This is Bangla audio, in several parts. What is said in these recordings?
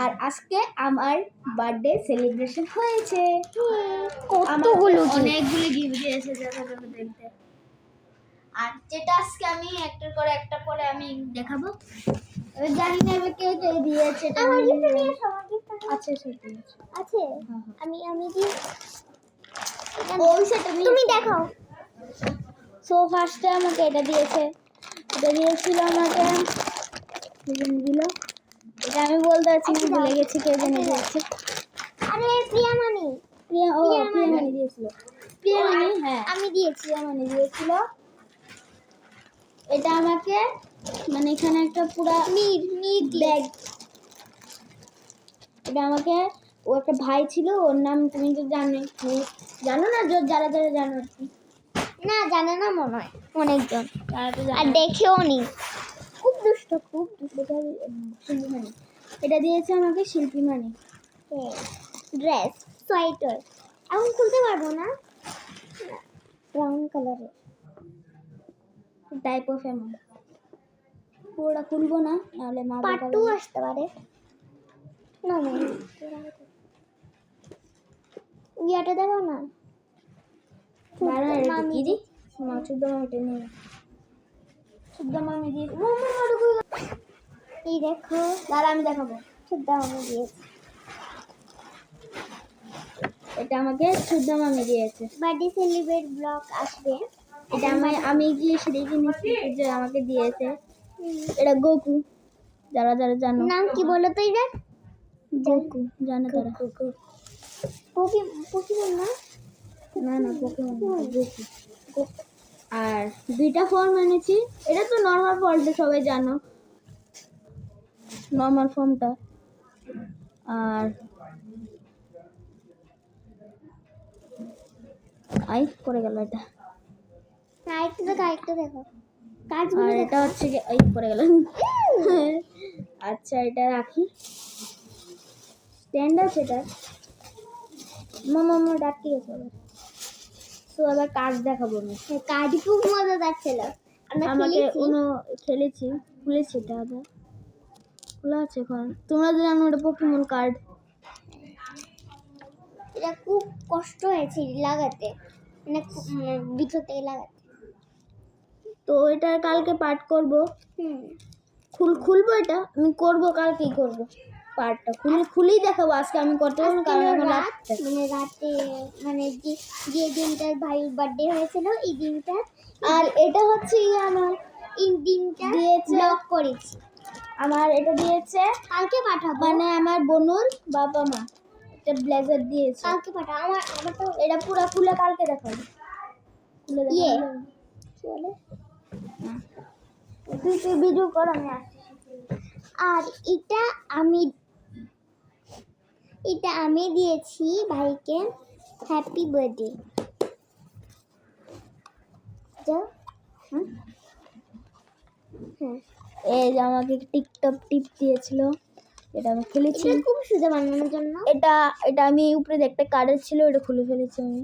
আর আজকে আমার বার্থডে সেলিব্রেশন হয়েছে। কতগুলো অনেকগুলো গিফট দিয়েছে দেখতে। আর যেটা আজকে আমি একটার পরে একটা করে আমি দেখাবো। এবার জানি না এবার কে কে দিয়েছে। এটা আমার গিফট নিয়ে আছে সেটা আছে। আমি দি ওই সেটা তুমি দেখাও। সো ফার্স্টে আমাকে এটা দিয়েছে। এটা দিয়েছিল আমাকে দিল। এটা আমি বলতে পারছি না, ভুলে গেছি কে জানি দিয়েছে। আরে প্রিয়ামণি প্রিয়ামণি দিয়েছিল। প্রিয়ামণি, হ্যাঁ আমি দিয়েছি। প্রিয়ামণি দিয়েছিল। এটা আমাকে মানে এখানে একটা পুরা নিট ব্যাগ। এটা আমাকে ও একটা ভাই ছিল, ওর নাম তুমি তো জানো না, যারা যারা জানো আর কি। না জানে না মনে হয় অনেকজন, তারা তো আর দেখেও নি। খুব দুষ্ট শিল্পীমানি। এটা দিয়েছে আমাকে শিল্পীমানি। ড্রেস সোয়েটার এখন খুলতে পারবো না, ব্রাউন কালারের টাইপ অফ এমন পুরোটা খুলবো না, নাহলে মা পার্ট 2 আসতে পারে। না ইয়াটা দেখো না, মামি দি মা শুদ্ধ মামিটা নিয়ে শুদ্ধ মামি দিয়ে এই দেখো, দাঁড়া আমি দেখাবো। শুদ্ধ মামি দিয়েছে। এটা আমাকে শুদ্ধ মামি দিয়েছে। বার্থডে সেলিব্রেট ব্লগ আসবে। এটা আমি গিয়ে সেটাই কিনেছি, যে আমাকে দিয়েছে। এটা গোকু, যারা যারা জানো। নাম কি বলো তো? এটা গোকু জানো তারা। পোকিমন না? না না পোকেমন গোকু। আর দুইটা ফর্ম এনেছি। এটা তো নর্মাল ফর্মটা সবাই জানো, নর্মাল ফর্মটা। আর আই পড়ে গেল এটা। আরেকটা দেখো আর এটা হচ্ছে কি এই পড়ে গেল। আচ্ছা এটা রাখি, স্ট্যান্ড আছে এটা। মামা ডাকি আছে। তো আবার কাজ দেখাবো আমি। কার্ড খুব মজাদার ছিল। আমাকে খেলেছি, খুলেছি। এটা আবার খোলা আছে এখন। তোমরা তো জানো ওটা পোকেমন কার্ড। এটা খুব কষ্ট হয়েছে লাগাতে, মানে ভিতর থেকে লাগাতে। তো এটা কালকে পাঠ করব। খুলবো এটা আমি করব, কালকেই করব পার্টটা। খুলেই দেখাবো আজকে আমি কত, কারণ এখন রাতে মানে যে দিনটা ভাইয়ের বার্থডে হয়েছিল এই দিনটা। আর এটা হচ্ছে আমার এই দিনটা দিয়েছে, ব্লগ করেছি। আমার এটা দিয়েছে কালকে পাঠাবো, মানে আমার বোনুর বাবা মা একটা ব্লেজার দিয়েছে। কালকে পাঠাবো। আমার তো এটা পুরো খুলে কালকে দেখাবো। খুলে দেখাবো কি বলে, তুই ভিডিও কর, আমি আসছি। আর এটা আমি দিয়েছি ভাইকে। Happy birthday. এই যে আমাকে টিকটক টিপ দিয়েছিল, এটা আমি খুলেছি। এটা খুব সুন্দর বানানোর জন্য। এটা আমি উপরে একটা কার্ডের ছিল, এটা খুলে ফেলেছি আমি।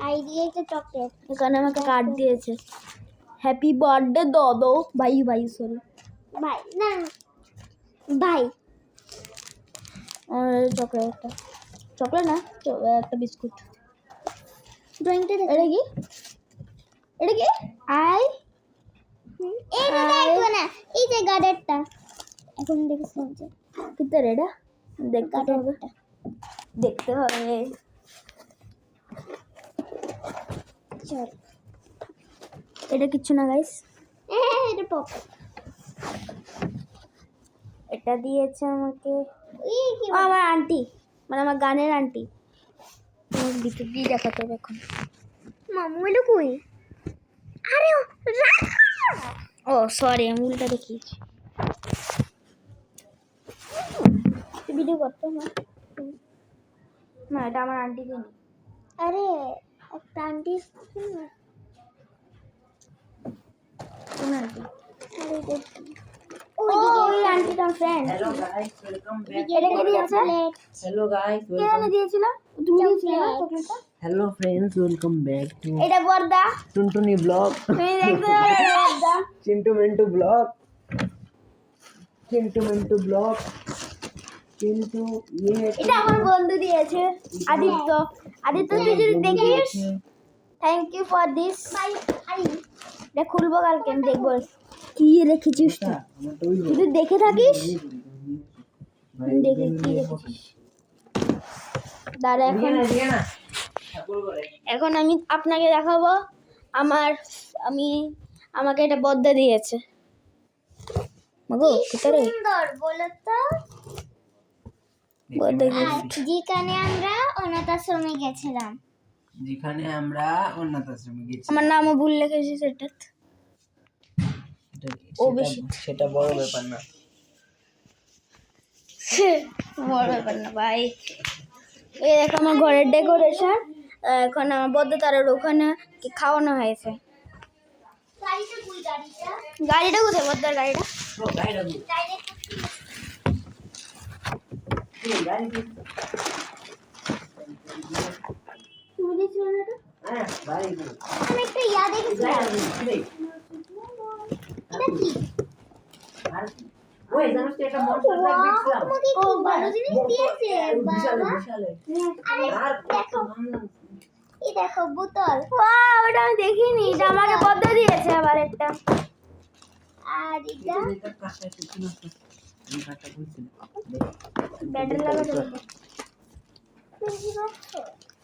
আর দিয়েছে চকলেট। এখানে আমাকে কার্ড দিয়েছে, হ্যাপি বার্থডে দাদু ভাই সরি ভাই না ভাই। আর চকলেট না, একটা বিস্কুট। ড্রয়িংটা দেখো। এটা কি আই দেখো না, এই যে গার্ডারটা এখন দেখেছিলাম যে ভিতরে এটা দেখতে হবে। চল, এটা কিচ্ছু না গাইস, এটা পপ। এটা দিয়েছে আমাকে আমার আন্টি, মানে আমার গানের আন্টি। ভিতর দিয়ে দেখাতে হবে এখন। মামু এটা কই? আরে ও সরি, আমি উল্টা দেখিয়েছি। ভিডিও করতে না, এটা আমার আন্টি দিন। আরে একটা আন্টি কোন আন্টি? ওই আন্টিটা friend. Hello guys welcome back. এটা কে দিয়েছে? हेलो गाइस কে দিয়েছিল? তুমি দিয়েছিলে না চকলেটটা? Hello friends, welcome back to এটা বর্দা, টুনটুনি ব্লগ, তুমি দেখতে পাবে এটা বর্দা। চিন্টু মিন্টু ব্লগ, চিন্টু মিন্টু ব্লগ, চিন্টু এটা আমার বন্ধু দিয়েছে আদিত্য। আদিত্য তুই যদি দেখিস, থ্যাংক ইউ ফর দিস। এটা খুলবো কালকে, আমি দেখবো কি রেখেছিস তুই। যদি দেখে থাকিস, দেখে কি রেখেছিস। দাঁড়া, এখন আমি আপনাকে দেখাবো আমাকে এটা বদ্দা দিয়েছে। মাগো ভিতরে সুন্দর বলো তো। বদ্দা আর যেখানে আমরা অনাথ আশ্রমে গেছিলাম। যেখানে আমরা অনাথ আশ্রমে গেছি। আমার নামও ভুল লিখেছি সেটা। সেটা বড় ব্যাপার না, বড় ব্যাপার না ভাই। এই দেখো আমার ঘরের ডেকোরেশন। এখন আমার বদ্ধ তারের ওখানে কি খাওয়ানো হয়েছে। গাড়িটা কোথায় বদ্দার গাড়িটা? তুমি দেখছিলে না এটা? আমি একটা ইয়া দেখেছিলাম। এটা কি? ওই জানোস তো এটা মনস্টার ব্যাগ দেখছিলাম। তোমাকে কি ভালো জিনিস দিয়েছে বাবা। আরে দেখো, এই দেখো বোতল। ওয়াও, ওটা আমি দেখিনি। এটা আমাকে বদ্ধ দিয়েছে আবার একটা। আর এটা ব্যাটারি লাগাতে হবে। Pencil box.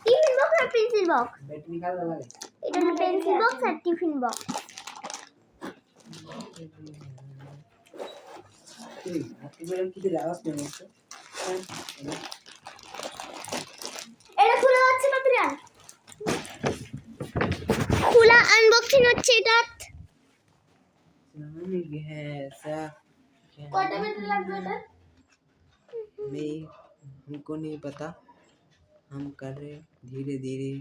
টিফিন বক্স আর পেন্সিল বক্স। ব্যাটারি কাজে লাগে। এটা হলো পেন্সিল বক্স আর টিফিন বক্স। তুই আজকে বেরো কি দিয়ে আওয়াজ নেই তো? এটা খুলে যাচ্ছে না প্রিয়ান। খোলা আনবক্সিং হচ্ছে এটা। ऐसा কয়টা ব্যাটারি লাগবে এটা? हमको नहीं पता, हम कर रहे धीरे धीरे।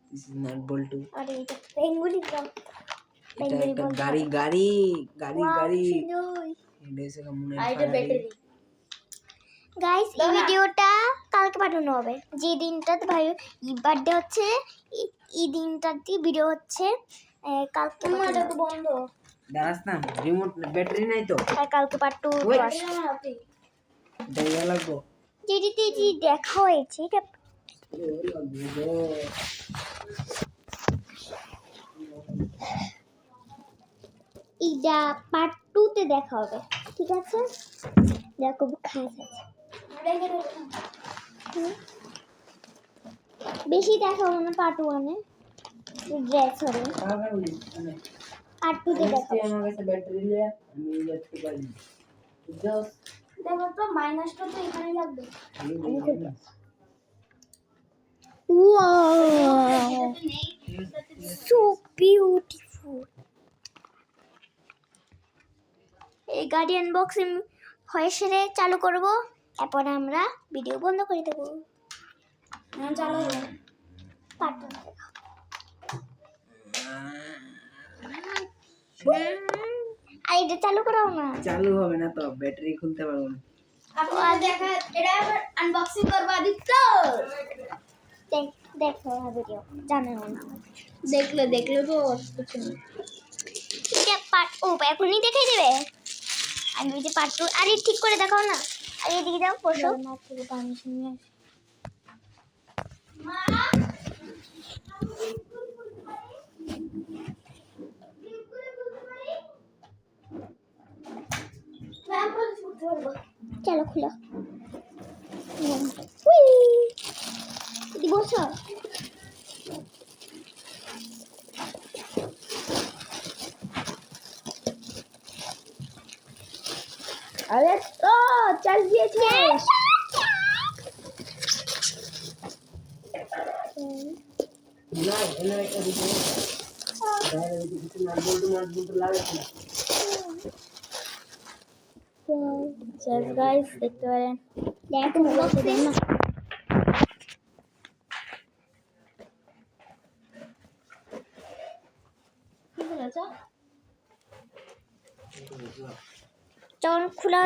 This is not Boltu. আরে এটা পেঙ্গুলি বক্স। এটা একটা গাড়ি গাড়ি গাড়ি গাড়ি এটাই का मुने আর এটা ব্যাটারি। গাইস, এই ভিডিওটা কালকে পাঠানো হবে। যে দিনটাতে ভাই বার্থডে হচ্ছে, এই দিনটাতে ভিডিও হচ্ছে। কালকে তোমার এটা পাঠানো তো বন্ধ। দাঁড়াস না, রিমোট ব্যাটারি নাই তো। আর কালকে পার্ট 2 ওই। আসবে। দেয়া লাগবো। যেটিতে যে দেখা হয়েছে এটা এইটা পার্ট 2 তে দেখা হবে, ঠিক আছে? দেখো খাস আছে। বেশি দেখাবো না পার্ট 1 এ, ড্রেস হবে। পার্ট 2 তে দেখাবো। আমার কাছে ব্যাটারি নিয়ে আমি যাচ্ছি বাড়ি। জাস্ট দেখো তো মাইনাসটা তো এখানে লাগবে। Wow, so beautiful. এই গাড়ি আনবক্সিং হয়ে সেরে চালু করব, এরপর আমরা ভিডিও বন্ধ করে দেব। চালু পার্ট 2 আর এটা চালু করাও না। চালু হবে না তো, ব্যাটারি খুলতে পারবো না। আপনারা দেখা এটা আবার আনবক্সিং করব আদিত্য। দেখো ভিডিও জানো না, দেখলে তো কিছু না। এটা পার্ট এখনই দেখাই দেবে। আমি ওই যে পার্ট 2 আরে ঠিক করে দেখাও না। আর এদিকে দাও বসো। মা থেকে পারমিশন নিয়ে আসি। মা চলো খুলো। বসো। আরে তো চাল দিয়েছে। না এনে একটা দিতে বাইরে কিছু না বলতে লাগাচ্ছি না। Yes guys, দেখতে পারেন। দেখো বক্সে না কি বলেছ? যখন খোলা,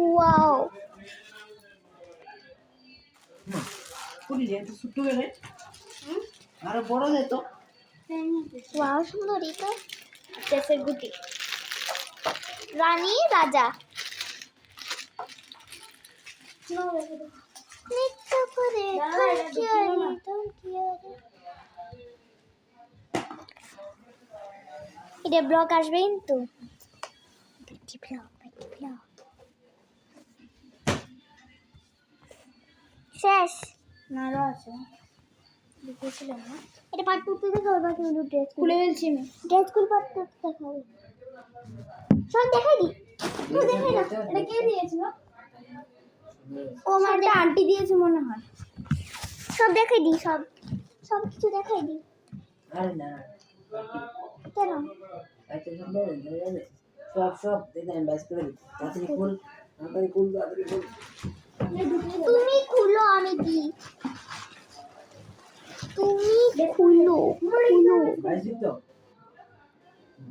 ওয়াও পুরি যেহেতু ছোট্ট গেলে আরো বড় যেত। ওয়াও সুন্দর এটা চেসের গুটি রানী রাজা নৃত্য করে এটা ব্লগ আসবে কিন্তু শেষ না আরো আছে দেখেছিলাম না এটা পার্ট 2 তে দেখাবো বাকি হলো ড্রেস খুলে ফেলছি আমি ড্রেস স্কুল পার্ট 2 তে দেখাবো সব দেখাই দি তো দেখাই না এটা কে দিয়েছিল? ও আমার একটা আন্টি দিয়েছে মনে হয়। সব দেখাই দি সব সব কিছু দেখাই দি আরে না কেন আচ্ছা সব বড় জানে সব দেখে আমি ব্যাস করে দিই তাড়াতাড়ি খুল তাড়াতাড়ি খুল তাড়াতাড়ি খুল। তুমি খুলো আমি দি তুমি খুলো খুলো 22 তো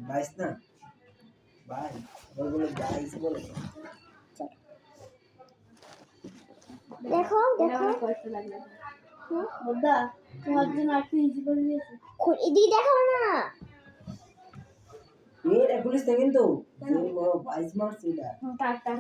22 না 22 বলে 22 বলে দেখো দেখো কষ্ট লাগলো দাদা তোমার জন্য একটু ইজি করে দিয়েছি। এদি দেখো না এটা পুলিশ তো কিন্তু 22 মার্কস এটা টাটা